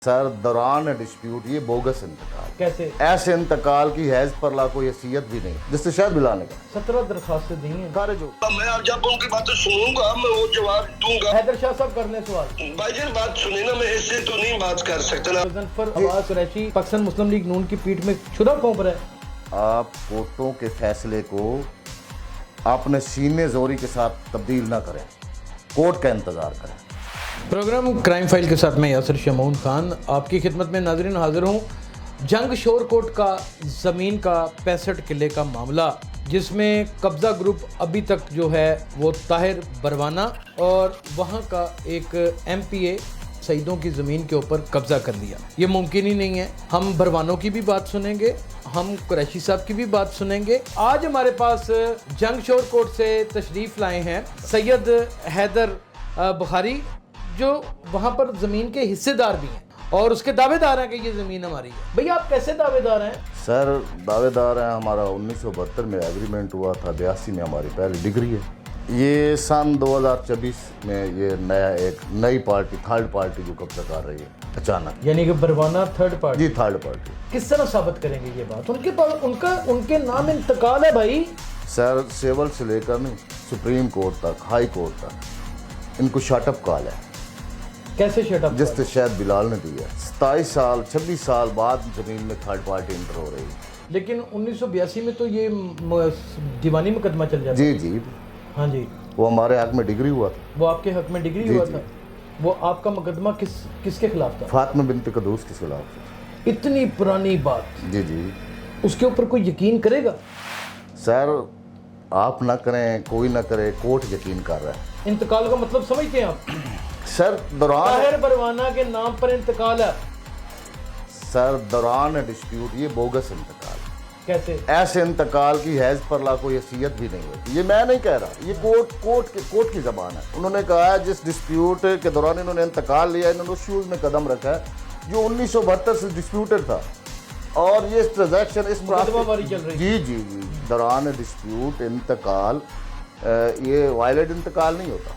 Sir दौरान dispute ये bogus इंतकाल, कैसे? ऐसे इंतकाल की हैज पर ला कोई हैसियत भी नहीं जिससे शायद मिलाने का 17 दरखास्तें दी हैं। सारे जो मैं अब जब उनकी बातें सुनूंगा मैं वो जवाब दूंगा। हैदर शाह साहब करने सवाल। भाईजान बात सुनी ना, मैं इससे तो नहीं बात कर सकता ना। गजनफर अब्बास कुरैशी पाकिस्तान मुस्लिम लीग नून की पीठ में छुरा घोंप रहा है। आप कोर्टों के फैसले को अपने सीने जोरी के साथ तब्दील ना करें, कोर्ट का इंतजार करें। प्रोग्राम क्राइम फाइल के साथ मैं यासिर शमून खान आपकी खिदमत में नाजरीन हाजिर हूँ। जंग शोर कोट का ज़मीन का 65 किले का मामला, जिसमें कब्ज़ा ग्रुप अभी तक जो है वो ताहिर बरवाना और वहाँ का एक MPA सईदों की ज़मीन के ऊपर कब्ज़ा कर लिया। ये मुमकिन ही नहीं है। हम बरवानों की भी बात सुनेंगे, हम कुरैशी साहब की भी बात सुनेंगे। आज हमारे पास जंग शोर कोट से तशरीफ़ लाए हैं सैयद हैदर बुखारी, जो वहाँ पर ज़मीन के हिस्सेदार भी हैं और उसके दावेदार हैं कि ये ज़मीन हमारी है। भैया आप कैसे दावेदार हैं? सर दावेदार हैं, हमारा 1972 में एग्रीमेंट हुआ था, 82 में हमारी पहली डिग्री है। ये सन 2024 में ये एक नई पार्टी, थर्ड पार्टी जो कब्जा कर रही है अचानक, यानी कि बरवाना थर्ड पार्टी। जी थर्ड पार्टी। किस तरह साबित करेंगे ये बात? उनके पास उनके नाम इंतकाल है भाई। सर सिविल से लेकर नहीं सुप्रीम कोर्ट तक, हाई कोर्ट तक इनको शटअप कॉल है। कैसे शटअप? जिससे शायद बिलाल ने दी है। 27 साल 26 साल बाद जमीन में थर्ड पार्टी इंटर हो रही है। लेकिन 1982 में तो ये दीवानी मुकदमा चल जाता। जी जी, हाँ जी, वो हमारे हक में डिग्री हुआ था। वो आपके हक में डिग्री जी, हुआ जी। था। वो आपका मुकदमा किसके खिलाफ था? फातिमा बिनत कदूस के खिलाफ। इतनी पुरानी बात, जी जी। उसके ऊपर कोई यकीन करेगा? सर आप ना करें, कोई ना करे, कोर्ट यकीन कर रहा है। इंतकाल का मतलब समझते हैं आप? सर दौरान ताहिर बरवाना के नाम पर इंतकाल है। सर दौरान डिस्प्यूट ये बोगस इंतकाल, कैसे? ऐसे इंतकाल की हैज पर ला कोई हैसियत भी नहीं होती। ये मैं नहीं कह रहा, ये कोर्ट की जबान है। उन्होंने कहा है जिस डिस्प्यूट के दौरान इन्होंने इंतकाल लिया, इन्होंने उस शूज में कदम रखा है जो 1972 से डिस्प्यूटेड था, और ये ट्रांजैक्शन इस मुकदमाबाजी चल रही जी जी जी दौरान डिस्प्यूट इंतकाल, ये वायलेट इंतकाल नहीं होता।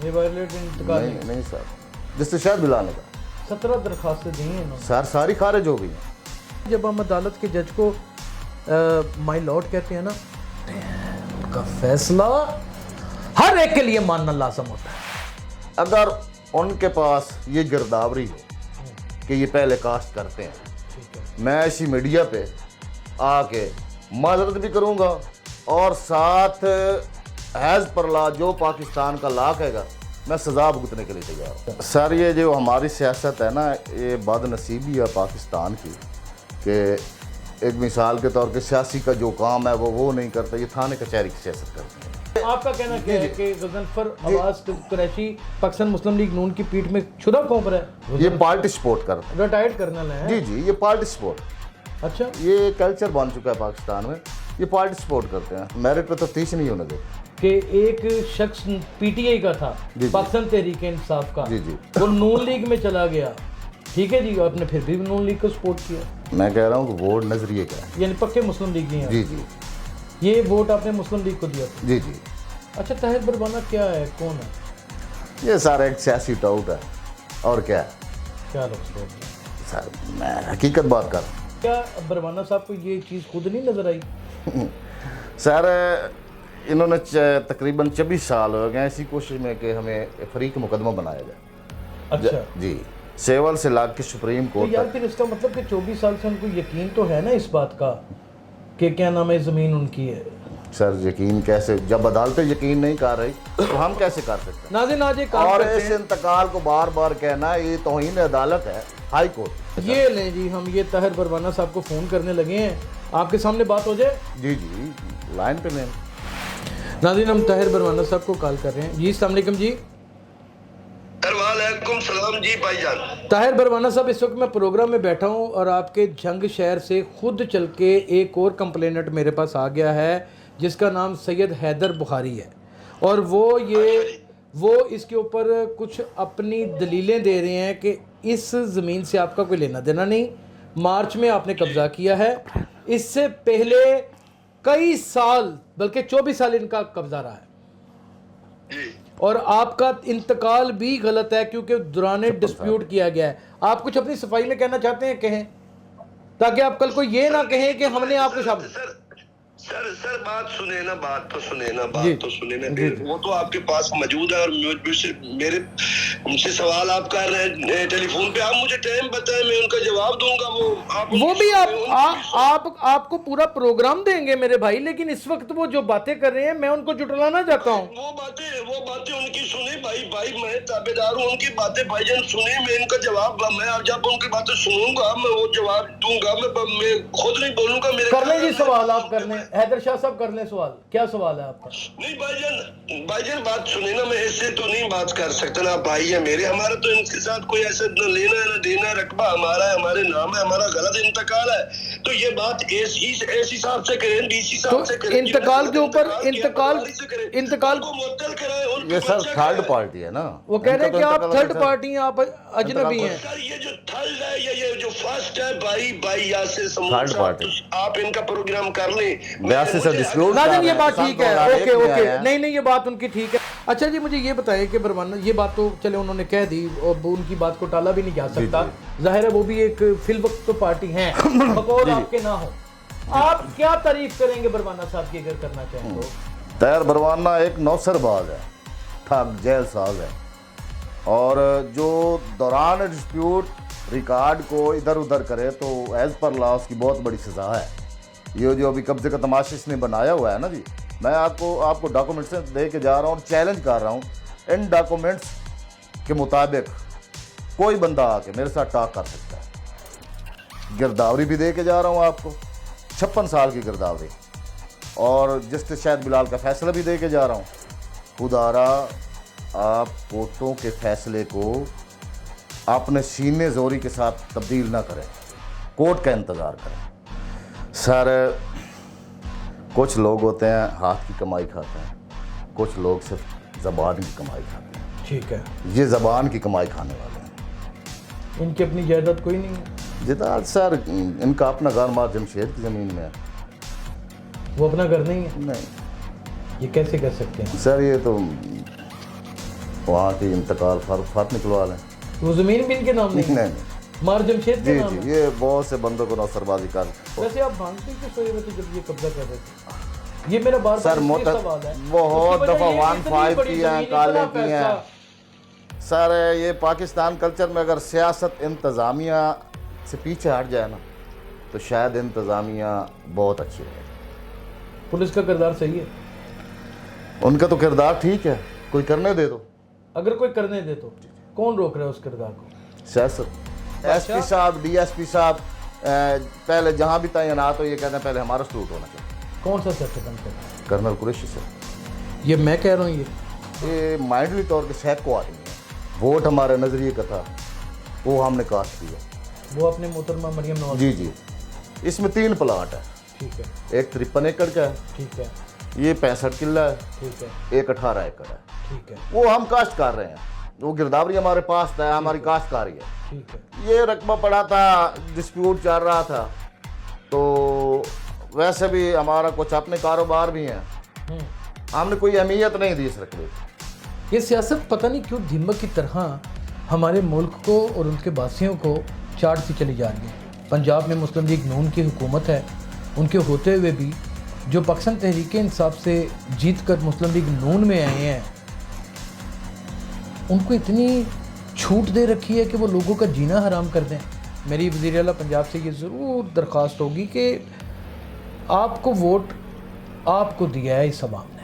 ये वायलेट इंतकाल नहीं नहीं सर, जिससे शायद मिलाने का 17 दरखास्तें दी हैं इन्होंने। सर सारी खारिज हो गई हैं। जब हम अदालत के जज को माय लॉर्ड कहते हैं ना, उनका फैसला हर एक के लिए मानना लाजम होता है। अगर उनके पास ये गिरदावरी हो कि ये पहले कास्ट करते हैं, ठीक है, मैं इसी मीडिया पे आके माजरत भी करूँगा और साथ हैज़ पर ला जो पाकिस्तान का ला कहेगा मैं सज़ा भुगतने के लिए तैयार हूँ। सर ये जो हमारी सियासत है ना, ये बदनसीबी है पाकिस्तान की कि एक मिसाल के तौर पे सियासी का जो काम है वो नहीं करता, ये थाने कचहरी की सियासत करते हैं। आपका कहना क्या है कि गजनफर अब्बास कुरैशी पाकिस्तान मुस्लिम लीग नून की पीठ में छुरा घोंप रहा है? ये पार्टी सपोर्ट करते हैं। रिटायर्ड कर्नल है। जी जी, ये पार्टी सपोर्ट, अच्छा, ये कल्चर बन चुका है पाकिस्तान में। ये पार्टी सपोर्ट करते हैं, मेरिट पे तफ्तीश नहीं होने देते। कि एक शख्स PTI का था, जी, जी। पाकिस्तान तहरीक इंसाफ का, जी, जी। वो नून लीग में चला गया। ठीक है जी, आपने फिर भी नून लीग को सपोर्ट किया। मैं कह रहा हूँ कि वोट नजरिए का है। यानी पक्के मुस्लिम लीग नहीं है। जी जी ये वोट आपने मुस्लिम लीग को दिया था? जी जी। अच्छा, ताहिर बरवाना क्या है, कौन है? ये सारा एक सियासी टाउट है और क्या है। क्या लगता है? सर मैं हकीकत बात कर रहा हूँ। क्या बरवाना साहब को ये चीज़ खुद नहीं नजर आई? सर इन्होंने तकरीबन 24 साल हो गए इसी कोशिश में कि हमें फरीक मुकदमा बनाया जाए। अच्छा, जी, सेवल से लाग के सुप्रीम तो कोर्ट यार तक। फिर इसका मतलब कि 24 साल से उनको यकीन तो है ना इस बात का कि क्या नाम है, ज़मीन उनकी है। सर यकीन कैसे, जब अदालतें यकीन नहीं कर रही तो हम कैसे कर सकते हैं? नाज़रीन आज एक काम और करते इस हैं। इंतकाल को बार बार कहना ये तौहीन अदालत है, हाई कोर्ट। ये लें जी, हम ये ताहिर बरवाना साहब को फ़ोन करने लगे हैं, आपके सामने बात हो जाए। जी जी, लाइन पे लें। नाज़रीन हम ताहिर बरवाना साहब को कॉल कर रहे हैं। जी अस्सलाम वालेकुम जी। वालेकुम सलाम जी भाईजान। ताहिर बरवाना साहब, इस वक्त मैं प्रोग्राम में बैठा हूं और आपके जंग शहर से खुद चल के एक और कंप्लेनेंट मेरे पास आ गया है जिसका नाम सैयद हैदर बुखारी है, और वो इसके ऊपर कुछ अपनी दलीलें दे रहे हैं कि इस ज़मीन से आपका कोई लेना देना नहीं। मार्च में आपने कब्ज़ा किया है, इससे पहले कई साल बल्कि 24 साल इनका कब्ज़ा रहा है। जी और आपका इंतकाल भी गलत है क्योंकि दौरान डिस्प्यूट किया गया है। आप कुछ अपनी सफाई में कहना चाहते हैं, कहें, ताकि आप कल को ये ना कहें कि हमने आपको सर सर बात सुने ना, बात तो सुने ना, जी। बात तो सुने ना। वो तो आपके पास मौजूद है और मेरे उनसे सवाल आप कर रहे हैं टेलीफोन पे। आप मुझे टाइम बताएं, मैं उनका जवाब दूंगा। वो भी आपको पूरा प्रोग्राम देंगे मेरे भाई, लेकिन इस वक्त वो जो बातें कर रहे हैं मैं उनको जुटलाना चाहता हूँ। वो बातें उनकी सुने भाई, मैं ताबेदार हूँ उनकी बातें भाईजान सुने। मैं इनका जवाब, मैं जब उनकी बातें सुनूंगा मैं वो जवाब दूंगा। मैं खुद नहीं बोलूंगा। मेरे कर लें जी सवाल, आप कर लें, हैदर शाह साहब कर लें सवाल। क्या सवाल है आपका? नहीं भाईजान बात सुने ना, मैं ऐसे तो नहीं बात कर सकता ना। भाई है मेरे, हमारा तो इनके साथ कोई ऐसा न लेना है न देना। रकबा हमारा है, हमारे नाम है, हमारा गलत इंतकाल है। तो ये बात ऐसी हिसाब से करें, डीसी साहब से करें। इंतकाल के ऊपर इंतकाल को मुअत्तल कराएं। उनके ये सर बच्चा थर्ड कराएं। पार्टी है ना, वो कह रहे हैं कि इनका तो आप इंतकाल थर्ड सर- पार्टी हैं, आप अजनबी हैं। सर ये जो थर्ड है, ये जो फर्स्ट है, भाई यासिर समूह थर्ड साहब, पार्टी। तो आप इनका प्रोग्राम कर लें। यासिर से डिस्प्यूट नाज़रीन ये बात ठीक है, ओके ओके, नहीं नहीं ये बात उनकी ठीक है। अच्छा जी, मुझे ये बताएं कि बरवाना, ये बात तो चले उन्होंने कह दी और उनकी बात को टाला भी नहीं जा सकता। जाहिर है वो भी एक फिल वक्त तो पार्टी हैं, बकौल आपके ना हो। आप क्या तारीफ करेंगे बरवाना साहब की अगर करना चाहें तो? तैर बरवाना एक नौसरबाज है, ठग जेल साज है, और जो दौरान डिस्प्यूट रिकॉर्ड को इधर उधर करे तो एज पर लॉ उसकी बहुत बड़ी सज़ा है। ये जो अभी कब्जे का तमाशा इसने बनाया हुआ है ना जी, मैं आपको डॉक्यूमेंट्स दे के जा रहा हूँ और चैलेंज कर रहा हूँ, इन डॉक्यूमेंट्स के मुताबिक कोई बंदा आके मेरे साथ टॉक कर सकता है। गिरदावरी भी दे के जा रहा हूँ आपको, 56 साल की गिरदावरी, और जस्टिस शाहिद बिलाल का फैसला भी दे के जा रहा हूँ। खुदारा आप कोर्टों के फैसले को अपने सीने जोरी के साथ तब्दील ना करें, कोर्ट का इंतज़ार करें। सर कुछ लोग होते हैं हाथ की कमाई खाते हैं, कुछ लोग सिर्फ ज़बान की कमाई खाते हैं। ठीक है, ये ज़बान की कमाई खाने वाले हैं। इनकी अपनी जायदाद कोई नहीं है? जितना सर इनका अपना घर मार जमशेद की ज़मीन में है। वो अपना घर नहीं है? नहीं ये कैसे कर सकते हैं सर, ये तो वहाँ की इंतकाल फर्क निकलवा लें। वो ज़मीन भी इनके नाम नहीं है? नहीं मार जमशेद के जी नाम जी, है? ये बहुत से बंदों को नौसरबाजी कर। वैसे आप भांगते क्यों सोए हुए थे जब ये कब्जा कर रहे थे? ये मेरा बार सर बार सवाल है। बहुत उसकी वजह दफ़ा ये कि 1-5 इतनी बड़ी की हैं, ज़मीन, काले इतना की हैं। पैसा। सर ये पाकिस्तान कल्चर में अगर सियासत इंतज़ामिया से पीछे हट जाए ना तो शायद इंतज़ामिया बहुत अच्छी रहे। पुलिस का किरदार सही है? उनका तो किरदार ठीक है, कोई करने दे दो। अगर कोई करने दे तो कौन रोक रहा है उस किरदार को? सियासत, एसपी साहब, डीएसपी साहब पहले जहाँ भी तैनात हो ये कहते हैं पहले हमारा सलूट होना चाहिए। कौन सा सेक्टर बंद करना? कर्नल कुरैशी सर, ये मैं कह रहा हूँ, ये माइंडली तौर पर शहर को आदमी है। वोट हमारे नज़रिए का था, वो हमने कास्ट किया। वो अपने मोहतरमा मरियम नवाज। जी जी, इसमें 3 प्लाट है, ठीक है, एक 53 एकड़ का है, ठीक है, ये 65 किला है, ठीक है, एक 18 एकड़ है। ठीक है, वो हम काश्त कर रहे हैं, वो गिरदावरी हमारे पास है, हमारी काश्तकारी है। ठीक है। ये रकबा पड़ा था, डिस्प्यूट चल रहा था, तो वैसे भी हमारा कुछ अपने कारोबार भी हैं, हमने कोई अहमियत नहीं दी इस रकबे को। ये सियासत पता नहीं क्यों दीमक की तरह हमारे मुल्क को और उनके वासियों को चाटती चली जा रही है। पंजाब में मुस्लिम लीग नून की हुकूमत है, उनके होते हुए भी जो पाकिस्तान तहरीक इंसाफ से जीत कर मुस्लिम लीग नून में आए हैं, उनको इतनी छूट दे रखी है कि वो लोगों का जीना हराम कर दें। मेरी वज़ीर आला पंजाब से ये ज़रूर दरख्वास्त होगी कि आपको वोट आपको दिया है इस अवाम ने,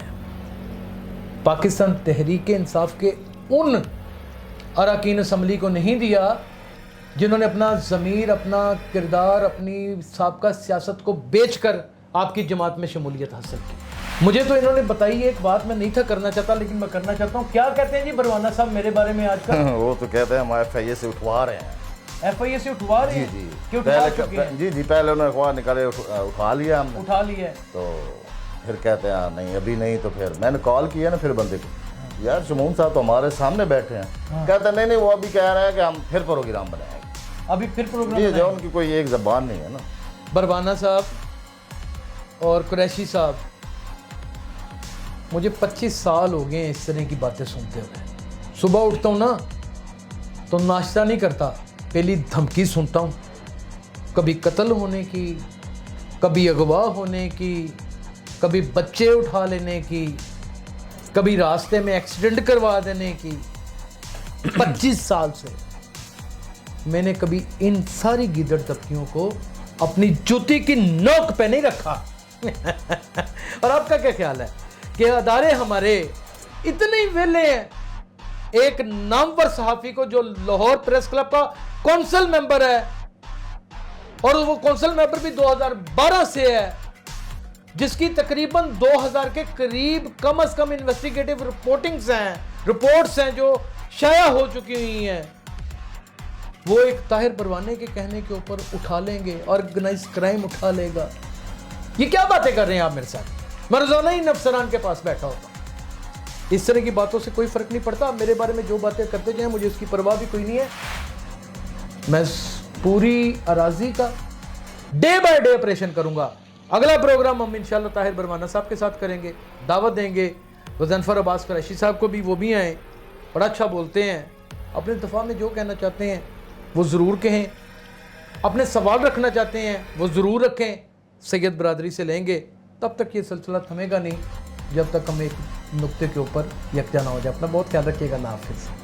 पाकिस्तान तहरीक इंसाफ के उन अरकान असम्बली को नहीं दिया जिन्होंने अपना ज़मीर, अपना किरदार, अपनी साबका सियासत को बेचकर आपकी जमात में शमूलियत हासिल की। मुझे तो इन्होंने बताई एक बात, मैं नहीं था करना चाहता लेकिन मैं करना चाहता हूँ। क्या कहते हैं जी बरवाना साहब मेरे बारे में आजकल? वो तो कहते हैं हम FIA से उठवा रहे हैं। FIA से उठवा रहे हैं? जी क्यों उठवा चुके हैं? जी पहले उन्होंने अखबार निकाले, उठा लिया हमने, उठा लिया है। तो फिर कहते हैं नहीं अभी नहीं, तो फिर मैंने कॉल किया ना फिर बंदे को, यार शमून साहब तो हमारे सामने बैठे हैं। कहते हैं नहीं वो अभी कह रहे हैं कि हम फिर प्रोग्राम बनाएंगे। अभी फिर प्रोग्राम जी जो उनकी कोई एक ज़बान नहीं है ना। बरवाना साहब और कुरैशी साहब मुझे 25 साल हो गए इस तरह की बातें सुनते हुए। सुबह उठता हूँ ना तो नाश्ता नहीं करता, पहली धमकी सुनता हूँ, कभी कत्ल होने की, कभी अगवा होने की, कभी बच्चे उठा लेने की, कभी रास्ते में एक्सीडेंट करवा देने की। 25 साल से मैंने कभी इन सारी गिदड़ तबकियों को अपनी जूती की नोक पे नहीं रखा। और आपका क्या ख्याल है कि अदारे हमारे इतने ही वेले हैं? एक नामवर सहाफी को जो लाहौर प्रेस क्लब का कौंसिल मेंबर है, और वो कौंसिल मेंबर भी 2012 से है, जिसकी तकरीबन 2000 के करीब कम से कम इन्वेस्टिगेटिव रिपोर्ट्स हैं जो शाया हो चुकी हुई हैं, वो एक ताहिर परवाने के कहने के ऊपर उठा लेंगे, ऑर्गेनाइज क्राइम उठा लेगा। ये क्या बातें कर रहे हैं आप मेरे साथ? मैं रोजाना ही अफसरान के पास बैठा होता हूं। इस तरह की बातों से कोई फर्क नहीं पड़ता। मेरे बारे में जो बातें करते जाएं, मुझे उसकी परवाह भी कोई नहीं है। मैं पूरी अराजी का डे बाय डे ऑपरेशन करूंगा। अगला प्रोग्राम हम इंशाल्लाह ताहिर परवाना साहब के साथ करेंगे, दावत देंगे। गज़नफर अब्बास कुरैशी साहब को भी, वो भी आए, बड़ा अच्छा बोलते हैं, अपने दफा में जो कहना चाहते हैं वो ज़रूर कहें, अपने सवाल रखना चाहते हैं वो ज़रूर रखें, सैयद बरादरी से लेंगे। तब तक ये सिलसिला थमेगा नहीं जब तक हम एक नुक्ते के ऊपर यकजा ना हो जाए। अपना बहुत ख्याल रखिएगा। अल्लाह हाफ़िज़।